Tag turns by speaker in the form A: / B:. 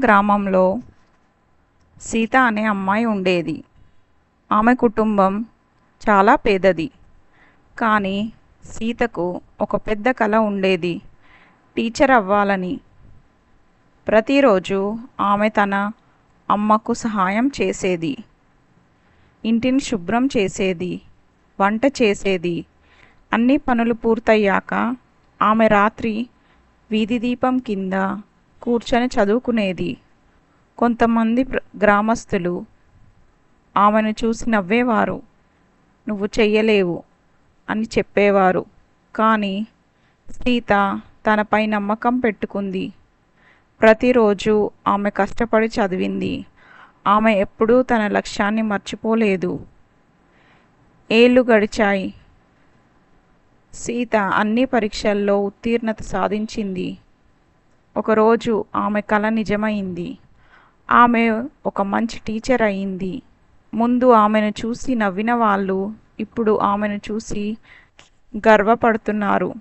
A: గ్రామంలో సీత అనే అమ్మాయి ఉండేది. ఆమె కుటుంబం చాలా పేదది. కానీ సీతకు ఒక పెద్ద కల ఉండేది, టీచర్ అవ్వాలని. ప్రతిరోజు ఆమె తన అమ్మకు సహాయం చేసేది. ఇంటిని శుభ్రం చేసేది, వంట చేసేది. అన్ని పనులు పూర్తయ్యాక ఆమె రాత్రి వీధి దీపం కింద కూర్చొని చదువుకునేది. కొంతమంది గ్రామస్తులు ఆమెను చూసి నవ్వేవారు, నువ్వు చెయ్యలేవు అని చెప్పేవారు. కానీ సీత తనపై నమ్మకం పెట్టుకుంది. ప్రతిరోజు ఆమె కష్టపడి చదివింది. ఆమె ఎప్పుడూ తన లక్ష్యాన్ని మర్చిపోలేదు. ఏళ్ళు గడిచాయి. సీత అన్ని పరీక్షల్లో ఉత్తీర్ణత సాధించింది. ఒకరోజు ఆమె కల నిజమైంది. ఆమె ఒక మంచి టీచర్ అయింది. ముందు ఆమెను చూసి నవ్విన వాళ్ళు ఇప్పుడు ఆమెను చూసి గర్వపడుతున్నారు.